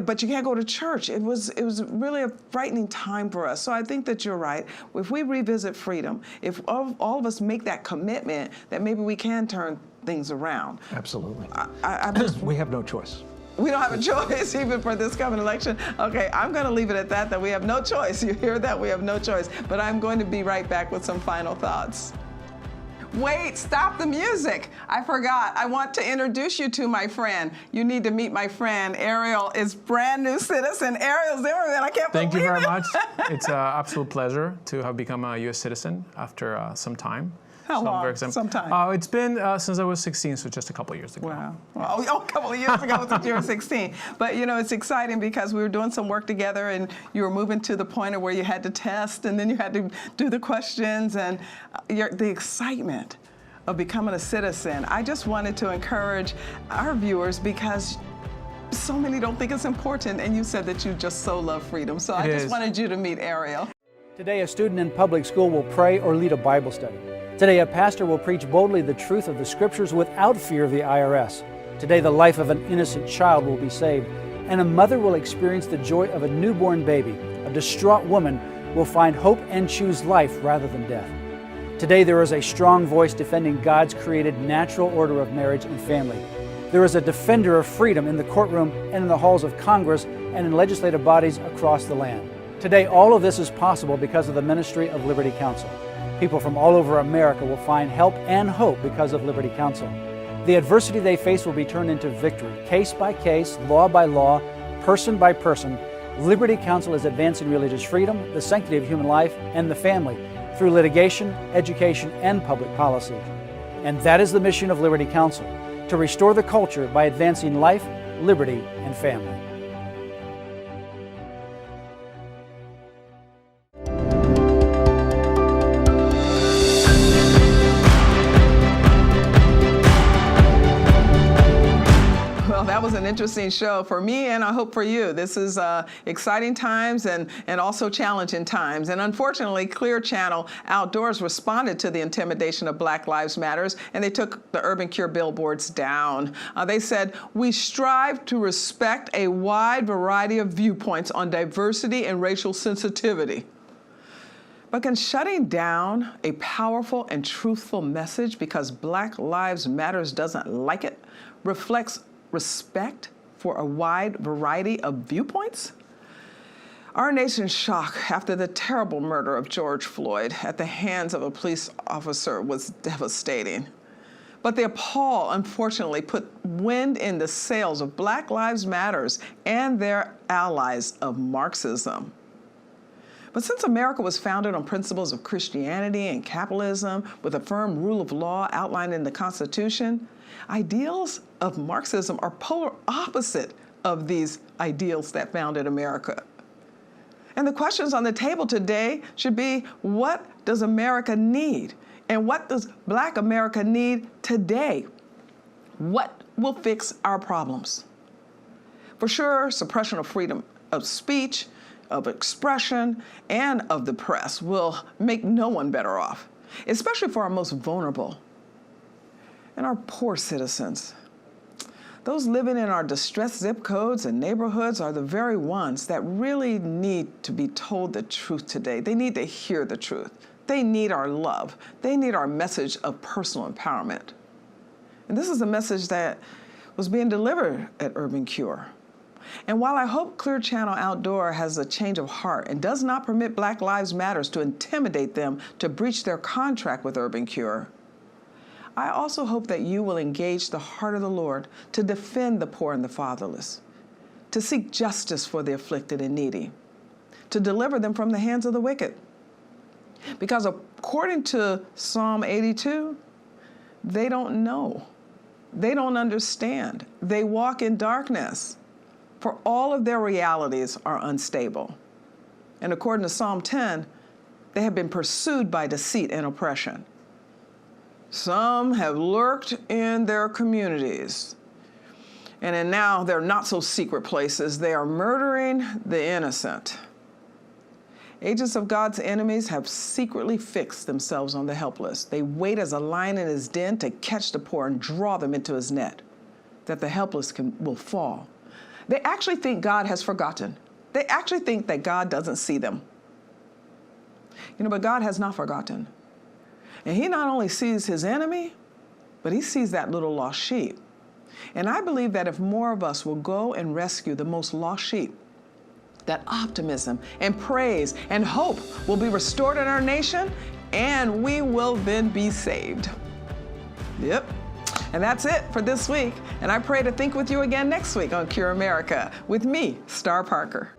but you can't go to church. It was really a frightening time for us. So I think that you're right. If we revisit freedom, if all of us make that commitment, that maybe we can turn things around. Absolutely. We have no choice. We don't have a choice even for this coming election. Okay, I'm going to leave it at that we have no choice. You hear that? We have no choice. But I'm going to be right back with some final thoughts. Wait, stop the music. I forgot. I want to introduce you to my friend. You need to meet my friend. Ariel is brand new citizen. Ariel Zimmerman, I can't believe it. Thank you very much. It's an absolute pleasure to have become a U.S. citizen after some time. How long? Some time? It's been since I was 16, so just a couple of years ago. Wow. Oh, a couple of years ago since you were 16. But, you know, it's exciting because we were doing some work together and you were moving to the point of where you had to test and then you had to do the questions and the excitement of becoming a citizen. I just wanted to encourage our viewers because so many don't think it's important, and you said that you just so love freedom. So I just wanted you to meet Ariel. Today, a student in public school will pray or lead a Bible study. Today, a pastor will preach boldly the truth of the Scriptures without fear of the IRS. Today, the life of an innocent child will be saved, and a mother will experience the joy of a newborn baby. A distraught woman will find hope and choose life rather than death. Today, there is a strong voice defending God's created natural order of marriage and family. There is a defender of freedom in the courtroom and in the halls of Congress and in legislative bodies across the land. Today, all of this is possible because of the ministry of Liberty Counsel. People from all over America will find help and hope because of Liberty Counsel. The adversity they face will be turned into victory. Case by case, law by law, person by person, Liberty Counsel is advancing religious freedom, the sanctity of human life, and the family through litigation, education, and public policy. And that is the mission of Liberty Counsel, to restore the culture by advancing life, liberty, and family. That was an interesting show for me, and I hope for you. This is exciting times and also challenging times. And unfortunately, Clear Channel Outdoors responded to the intimidation of Black Lives Matters, and they took the Urban Cure billboards down. They said, "We strive to respect a wide variety of viewpoints on diversity and racial sensitivity." But can shutting down a powerful and truthful message because Black Lives Matters doesn't like it reflects respect for a wide variety of viewpoints? Our nation's shock after the terrible murder of George Floyd at the hands of a police officer was devastating. But the appall, unfortunately, put wind in the sails of Black Lives Matters and their allies of Marxism. But since America was founded on principles of Christianity and capitalism with a firm rule of law outlined in the Constitution, ideals of Marxism are polar opposite of these ideals that founded America. And the questions on the table today should be, what does America need? And what does Black America need today? What will fix our problems? For sure, suppression of freedom of speech, of expression, and of the press will make no one better off, especially for our most vulnerable and our poor citizens. Those living in our distressed zip codes and neighborhoods are the very ones that really need to be told the truth today. They need to hear the truth. They need our love. They need our message of personal empowerment. And this is a message that was being delivered at Urban Cure. And while I hope Clear Channel Outdoor has a change of heart and does not permit Black Lives Matters to intimidate them to breach their contract with Urban Cure, I also hope that you will engage the heart of the Lord to defend the poor and the fatherless, to seek justice for the afflicted and needy, to deliver them from the hands of the wicked. Because according to Psalm 82, they don't know. They don't understand. They walk in darkness, for all of their realities are unstable. And according to Psalm 10, they have been pursued by deceit and oppression. Some have lurked in their communities, and in now their not-so-secret places, they are murdering the innocent. Agents of God's enemies have secretly fixed themselves on the helpless. They wait as a lion in his den to catch the poor and draw them into his net, that the helpless will fall. They actually think God has forgotten. They actually think that God doesn't see them. But God has not forgotten. And he not only sees his enemy, but he sees that little lost sheep. And I believe that if more of us will go and rescue the most lost sheep, that optimism and praise and hope will be restored in our nation, and we will then be saved. Yep. And that's it for this week. And I pray to think with you again next week on Cure America with me, Star Parker.